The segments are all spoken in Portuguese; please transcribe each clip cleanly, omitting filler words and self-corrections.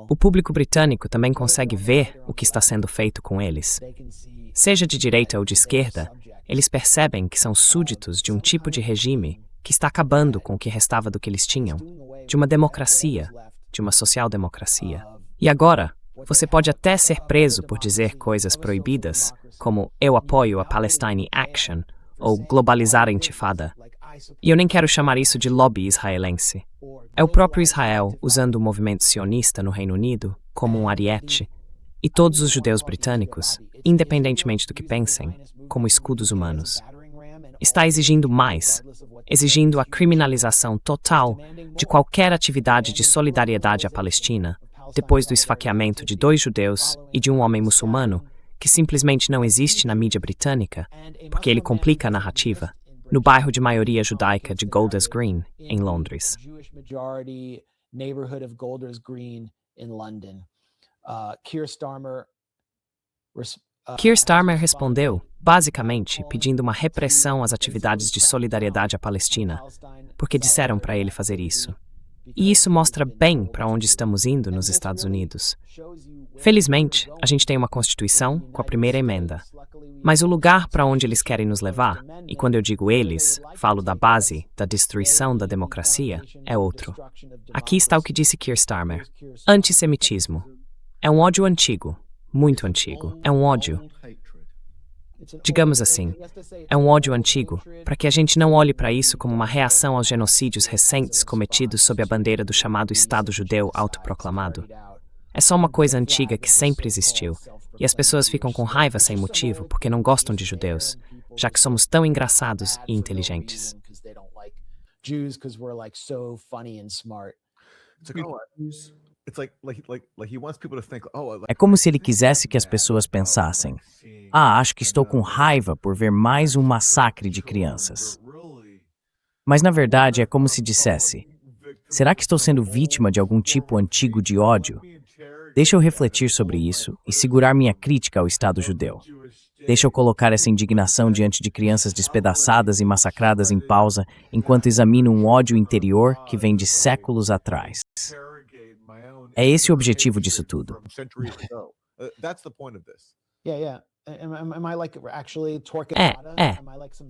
O público britânico também consegue ver o que está sendo feito com eles. Seja de direita ou de esquerda, eles percebem que são súditos de um tipo de regime que está acabando com o que restava do que eles tinham, de uma democracia, de uma social-democracia. E agora, você pode até ser preso por dizer coisas proibidas, como eu apoio a Palestine Action ou globalizar a intifada. E eu nem quero chamar isso de lobby israelense. É o próprio Israel usando o movimento sionista no Reino Unido como um ariete, e todos os judeus britânicos, independentemente do que pensem, como escudos humanos. Está exigindo mais, exigindo a criminalização total de qualquer atividade de solidariedade à Palestina, depois do esfaqueamento de 2 judeus e de um homem muçulmano, que simplesmente não existe na mídia britânica, porque ele complica a narrativa, no bairro de maioria judaica de Golders Green, em Londres. Keir Starmer respondeu, basicamente, pedindo uma repressão às atividades de solidariedade à Palestina, porque disseram para ele fazer isso. E isso mostra bem para onde estamos indo nos Estados Unidos. Felizmente, a gente tem uma Constituição com a primeira emenda. Mas o lugar para onde eles querem nos levar, e quando eu digo eles, falo da base, da destruição da democracia, é outro. Aqui está o que disse Keir Starmer. Antissemitismo. É um ódio antigo, muito antigo. É um ódio. Digamos assim, é um ódio antigo, para que a gente não olhe para isso como uma reação aos genocídios recentes cometidos sob a bandeira do chamado Estado Judeu autoproclamado. É só uma coisa antiga que sempre existiu, e as pessoas ficam com raiva sem motivo porque não gostam de judeus, já que somos tão engraçados e inteligentes. É como se ele quisesse que as pessoas pensassem: acho que estou com raiva por ver mais um massacre de crianças. Mas na verdade é como se dissesse: será que estou sendo vítima de algum tipo antigo de ódio? Deixa eu refletir sobre isso e segurar minha crítica ao Estado judeu. Deixa eu colocar essa indignação diante de crianças despedaçadas e massacradas em pausa enquanto examino um ódio interior que vem de séculos atrás. É esse o objetivo disso tudo.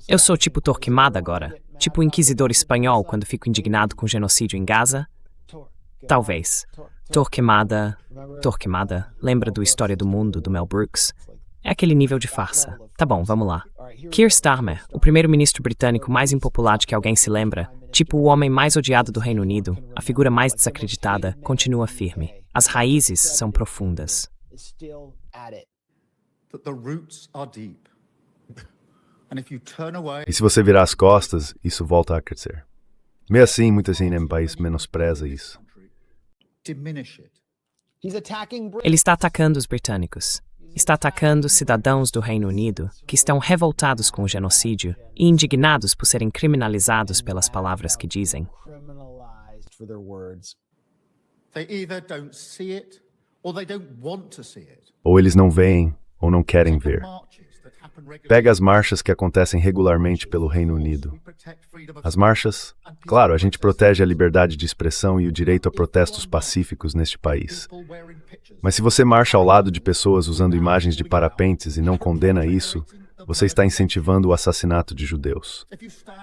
Eu sou tipo Torquemada agora. Tipo o inquisidor espanhol quando fico indignado com o genocídio em Gaza. Talvez. Torquemada. Lembra do História do Mundo, do Mel Brooks? É aquele nível de farsa. Tá bom, vamos lá. Keir Starmer, o primeiro-ministro britânico mais impopular de que alguém se lembra, tipo o homem mais odiado do Reino Unido, a figura mais desacreditada, continua firme. As raízes são profundas. E se você virar as costas, isso volta a crescer. Meio assim, muita gente no país menospreza isso. Ele está atacando os britânicos. Está atacando cidadãos do Reino Unido que estão revoltados com o genocídio e indignados por serem criminalizados pelas palavras que dizem. Ou eles não veem, ou não querem ver. Pega as marchas que acontecem regularmente pelo Reino Unido. As marchas, claro, a gente protege a liberdade de expressão e o direito a protestos pacíficos neste país. Mas se você marcha ao lado de pessoas usando imagens de parapentes e não condena isso, você está incentivando o assassinato de judeus.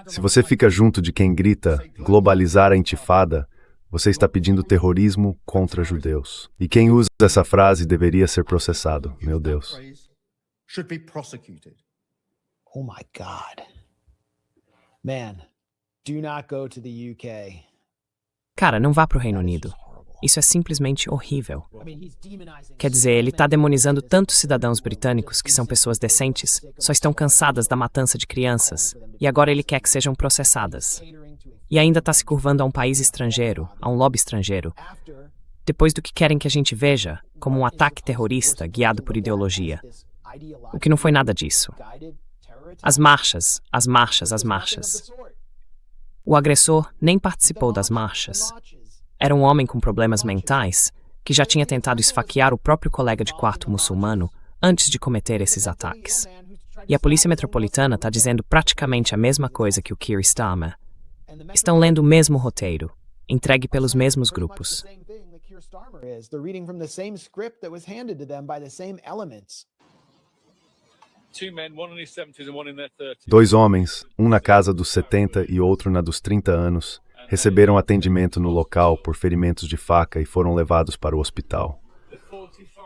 Se você fica junto de quem grita globalizar a intifada, você está pedindo terrorismo contra judeus. E quem usa essa frase deveria ser processado, meu Deus. Oh my God. Man, do not go to the UK. Cara, não vá para o Reino Unido. Isso é simplesmente horrível. Quer dizer, ele está demonizando tantos cidadãos britânicos que são pessoas decentes, só estão cansadas da matança de crianças, e agora ele quer que sejam processadas. E ainda está se curvando a um país estrangeiro, a um lobby estrangeiro, depois do que querem que a gente veja como um ataque terrorista guiado por ideologia. O que não foi nada disso. As marchas. O agressor nem participou das marchas. Era um homem com problemas mentais que já tinha tentado esfaquear o próprio colega de quarto muçulmano antes de cometer esses ataques. E a Polícia Metropolitana está dizendo praticamente a mesma coisa que o Keir Starmer. Estão lendo o mesmo roteiro. entregue pelos mesmos grupos. Dois homens, um na casa dos 70 e outro na dos 30 anos, receberam atendimento no local por ferimentos de faca e foram levados para o hospital.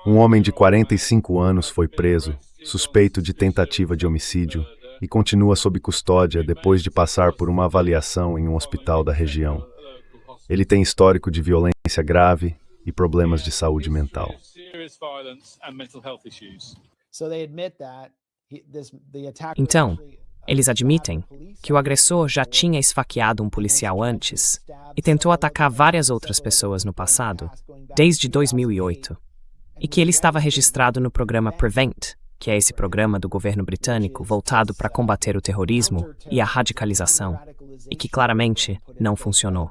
Um homem de 45 anos foi preso, suspeito de tentativa de homicídio, e continua sob custódia depois de passar por uma avaliação em um hospital da região. Ele tem histórico de violência grave e problemas de saúde mental. Então, eles admitem que o agressor já tinha esfaqueado um policial antes e tentou atacar várias outras pessoas no passado, desde 2008, e que ele estava registrado no programa Prevent, que é esse programa do governo britânico voltado para combater o terrorismo e a radicalização, e que claramente não funcionou.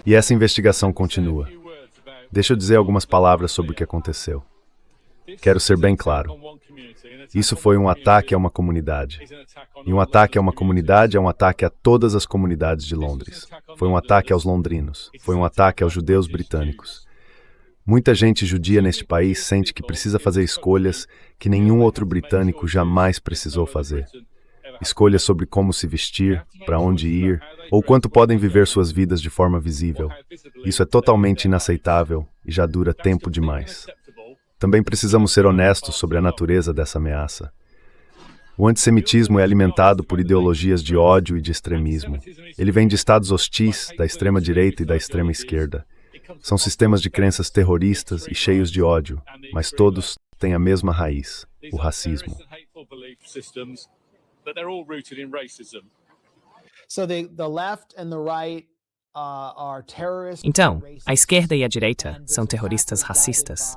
E essa investigação continua. Deixa eu dizer algumas palavras sobre o que aconteceu. Quero ser bem claro. Isso foi um ataque a uma comunidade. E um ataque a uma comunidade é um ataque a todas as comunidades de Londres. Foi um ataque aos londrinos. Foi um ataque aos judeus britânicos. Muita gente judia neste país sente que precisa fazer escolhas que nenhum outro britânico jamais precisou fazer. Escolhas sobre como se vestir, para onde ir, ou quanto podem viver suas vidas de forma visível. Isso é totalmente inaceitável e já dura tempo demais. Também precisamos ser honestos sobre a natureza dessa ameaça. O antissemitismo é alimentado por ideologias de ódio e de extremismo. Ele vem de estados hostis, da extrema-direita e da extrema-esquerda. São sistemas de crenças terroristas e cheios de ódio, mas todos têm a mesma raiz, o racismo. Então, a esquerda e a direita são terroristas racistas.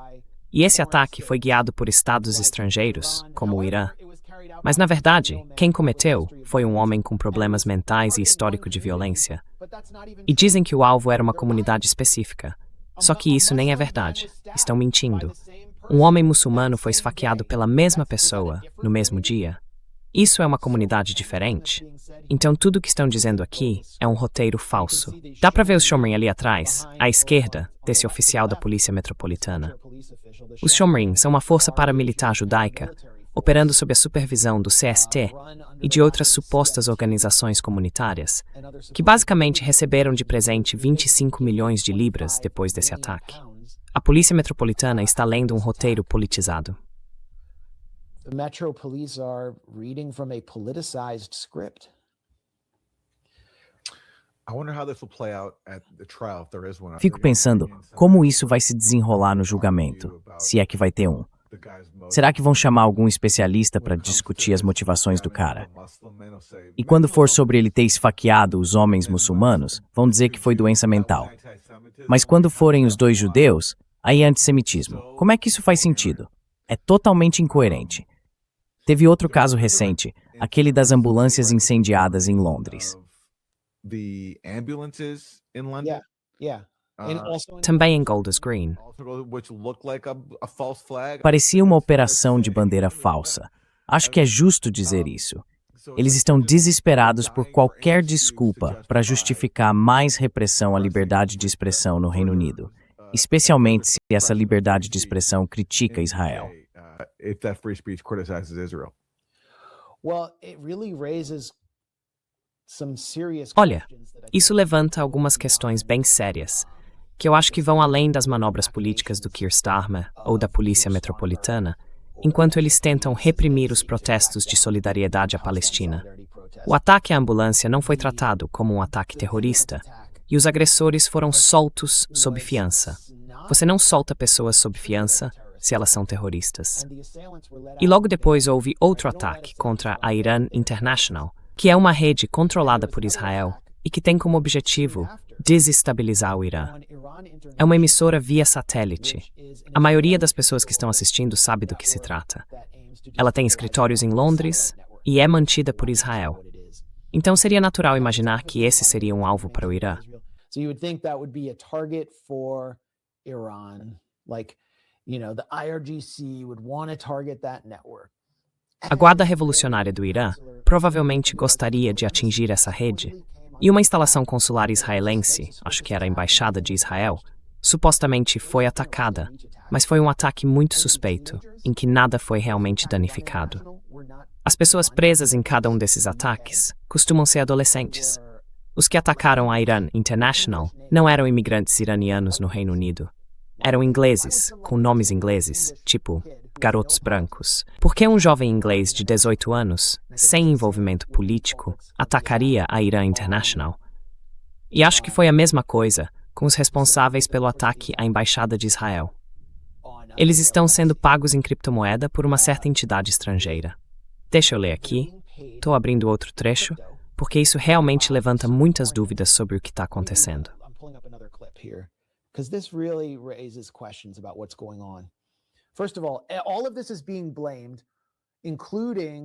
E esse ataque foi guiado por estados estrangeiros, como o Irã. Mas, na verdade, quem cometeu foi um homem com problemas mentais e histórico de violência. E dizem que o alvo era uma comunidade específica. Só que isso nem é verdade. Estão mentindo. Um homem muçulmano foi esfaqueado pela mesma pessoa, no mesmo dia. Isso é uma comunidade diferente. Então tudo o que estão dizendo aqui é um roteiro falso. Dá para ver os Shomrim ali atrás, à esquerda desse oficial da Polícia Metropolitana. Os Shomrim são uma força paramilitar judaica, operando sob a supervisão do CST e de outras supostas organizações comunitárias, que basicamente receberam de presente 25 milhões de libras depois desse ataque. A Polícia Metropolitana está lendo um roteiro politizado. The Metro Police are reading from a politicized script. Fico pensando como isso vai se desenrolar no julgamento, se é que vai ter um. Será que vão chamar algum especialista para discutir as motivações do cara? E quando for sobre ele ter esfaqueado os homens muçulmanos, vão dizer que foi doença mental. Mas quando forem os dois judeus, aí é antissemitismo. Como é que isso faz sentido? É totalmente incoerente. Teve outro caso recente, aquele das ambulâncias incendiadas em Londres. Também em Golders Green. Parecia uma operação de bandeira falsa. Acho que é justo dizer isso. Eles estão desesperados por qualquer desculpa para justificar mais repressão à liberdade de expressão no Reino Unido, especialmente se essa liberdade de expressão critica Israel. Olha, isso levanta algumas questões bem sérias, que eu acho que vão além das manobras políticas do Keir Starmer ou da Polícia Metropolitana, enquanto eles tentam reprimir os protestos de solidariedade à Palestina. O ataque à ambulância não foi tratado como um ataque terrorista, e os agressores foram soltos sob fiança. Você não solta pessoas sob fiança se elas são terroristas. E logo depois houve outro ataque contra a Iran International, que é uma rede controlada por Israel e que tem como objetivo desestabilizar o Irã. É uma emissora via satélite. A maioria das pessoas que estão assistindo sabe do que se trata. Ela tem escritórios em Londres e é mantida por Israel. Então seria natural imaginar que esse seria um alvo para o Irã. A Guarda Revolucionária do Irã provavelmente gostaria de atingir essa rede, e uma instalação consular israelense, acho que era a Embaixada de Israel, supostamente foi atacada, mas foi um ataque muito suspeito, em que nada foi realmente danificado. As pessoas presas em cada um desses ataques costumam ser adolescentes. Os que atacaram a Iran International não eram imigrantes iranianos no Reino Unido. Eram ingleses, com nomes ingleses, tipo garotos brancos. Por que um jovem inglês de 18 anos, sem envolvimento político, atacaria a Iran International? E acho que foi a mesma coisa com os responsáveis pelo ataque à Embaixada de Israel. Eles estão sendo pagos em criptomoeda por uma certa entidade estrangeira. Deixa eu ler aqui. Estou abrindo outro trecho, porque isso realmente levanta muitas dúvidas sobre o que está acontecendo.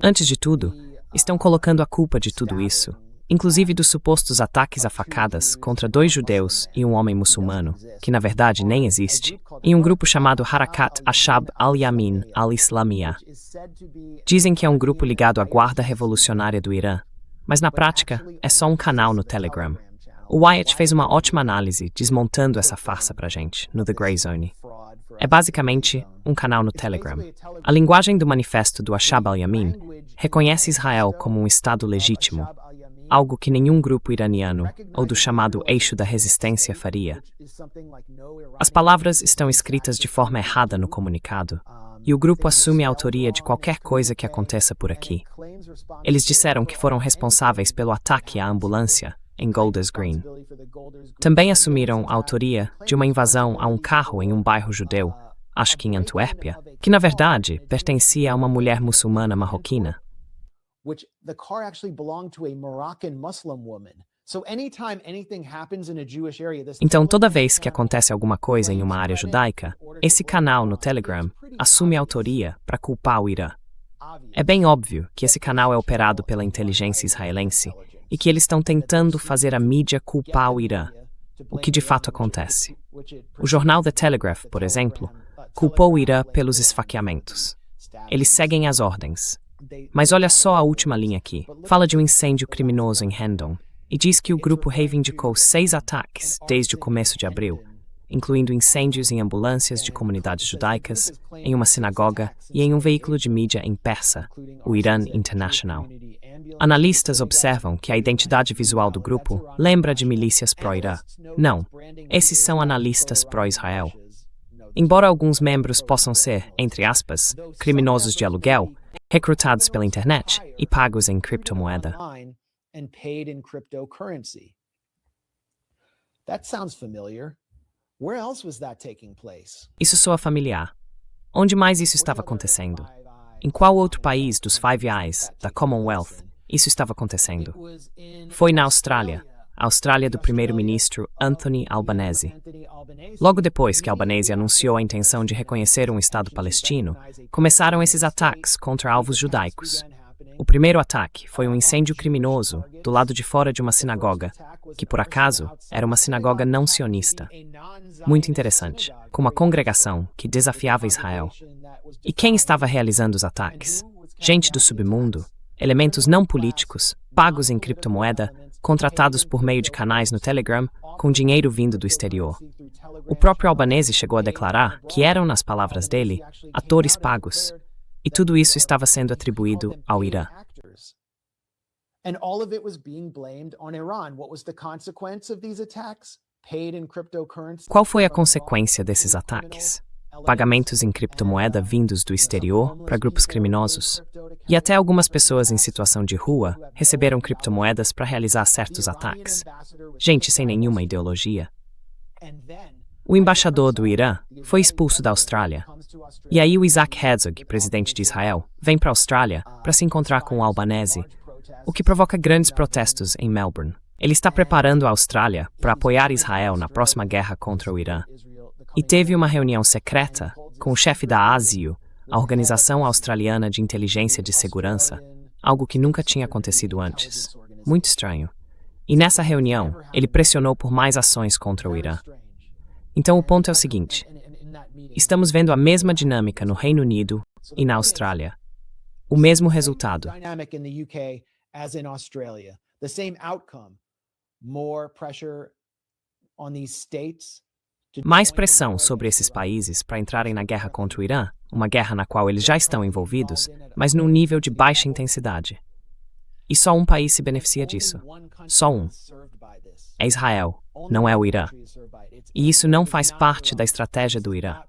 Antes de tudo, estão colocando a culpa de tudo isso, inclusive dos supostos ataques a facadas contra 2 judeus e um homem muçulmano, que na verdade nem existe, em um grupo chamado Harakat Ashab al-Yamin al-Islamiyah. Dizem que é um grupo ligado à Guarda Revolucionária do Irã, mas na prática é só um canal no Telegram. O Wyatt fez uma ótima análise desmontando essa farsa pra gente, no The Grey Zone. É basicamente um canal no Telegram. A linguagem do manifesto do Ashab al-Yamin reconhece Israel como um Estado legítimo, algo que nenhum grupo iraniano ou do chamado Eixo da Resistência faria. As palavras estão escritas de forma errada no comunicado, e o grupo assume a autoria de qualquer coisa que aconteça por aqui. Eles disseram que foram responsáveis pelo ataque à ambulância em Golders Green. Também assumiram a autoria de uma invasão a um carro em um bairro judeu, acho que em Antuérpia, que na verdade pertencia a uma mulher muçulmana marroquina. Então, toda vez que acontece alguma coisa em uma área judaica, esse canal no Telegram assume a autoria para culpar o Irã. É bem óbvio que esse canal é operado pela inteligência israelense e que eles estão tentando fazer a mídia culpar o Irã, o que de fato acontece. O jornal The Telegraph, por exemplo, culpou o Irã pelos esfaqueamentos. Eles seguem as ordens. Mas olha só a última linha aqui. Fala de um incêndio criminoso em Hendon e diz que o grupo reivindicou 6 ataques desde o começo de abril, incluindo incêndios em ambulâncias de comunidades judaicas, em uma sinagoga e em um veículo de mídia em persa, o Iran International. Analistas observam que a identidade visual do grupo lembra de milícias pró-Irã. Não, esses são analistas pró-Israel. Embora alguns membros possam ser, entre aspas, criminosos de aluguel, recrutados pela internet e pagos em criptomoeda. Isso soa familiar. Onde mais isso estava acontecendo? Em qual outro país dos Five Eyes, da Commonwealth, isso estava acontecendo? Foi na Austrália. A Austrália do primeiro-ministro Anthony Albanese. Logo depois que Albanese anunciou a intenção de reconhecer um Estado palestino, começaram esses ataques contra alvos judaicos. O primeiro ataque foi um incêndio criminoso do lado de fora de uma sinagoga, que por acaso era uma sinagoga não sionista. Muito interessante, com uma congregação que desafiava Israel. E quem estava realizando os ataques? Gente do submundo, elementos não políticos, pagos em criptomoeda, contratados por meio de canais no Telegram, com dinheiro vindo do exterior. O próprio Albanese chegou a declarar que eram, nas palavras dele, atores pagos. E tudo isso estava sendo atribuído ao Irã. Qual foi a consequência desses ataques? Pagamentos em criptomoeda vindos do exterior para grupos criminosos. E até algumas pessoas em situação de rua receberam criptomoedas para realizar certos ataques. Gente sem nenhuma ideologia. O embaixador do Irã foi expulso da Austrália. E aí o Isaac Herzog, presidente de Israel, vem para a Austrália para se encontrar com o Albanese, o que provoca grandes protestos em Melbourne. Ele está preparando a Austrália para apoiar Israel na próxima guerra contra o Irã. E teve uma reunião secreta com o chefe da ASIO, a Organização Australiana de Inteligência de Segurança, algo que nunca tinha acontecido antes. Muito estranho. E nessa reunião, ele pressionou por mais ações contra o Irã. Então o ponto é o seguinte: estamos vendo a mesma dinâmica no Reino Unido e na Austrália. O mesmo resultado. Dynamic in the UK as in Australia. The same outcome. More pressure on these states. Mais pressão sobre esses países para entrarem na guerra contra o Irã, uma guerra na qual eles já estão envolvidos, mas num nível de baixa intensidade. E só um país se beneficia disso. Só um. É Israel, não é o Irã. E isso não faz parte da estratégia do Irã.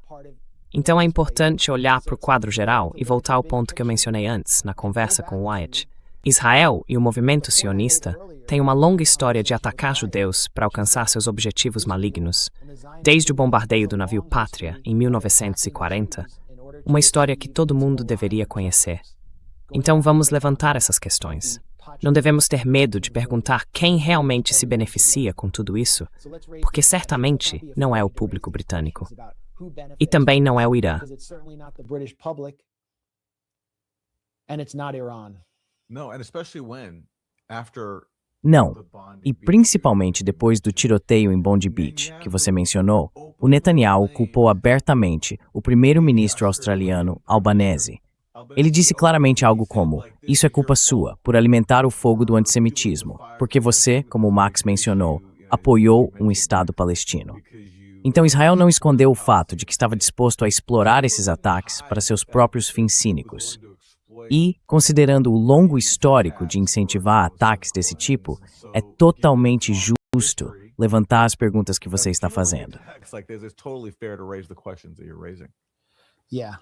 Então é importante olhar para o quadro geral e voltar ao ponto que eu mencionei antes, na conversa com Wyatt. Israel e o movimento sionista têm uma longa história de atacar judeus para alcançar seus objetivos malignos, desde o bombardeio do navio Pátria, em 1940, uma história que todo mundo deveria conhecer. Então vamos levantar essas questões. Não devemos ter medo de perguntar quem realmente se beneficia com tudo isso, porque certamente não é o público britânico. E também não é o Irã. Não, e principalmente depois do tiroteio em Bondi Beach, que você mencionou, o Netanyahu culpou abertamente o primeiro-ministro australiano Albanese. Ele disse claramente algo como: isso é culpa sua, por alimentar o fogo do antissemitismo, porque você, como o Max mencionou, apoiou um Estado palestino. Então Israel não escondeu o fato de que estava disposto a explorar esses ataques para seus próprios fins cínicos. E, considerando o longo histórico de incentivar ataques desse tipo, é totalmente justo levantar as perguntas que você está fazendo. Yeah.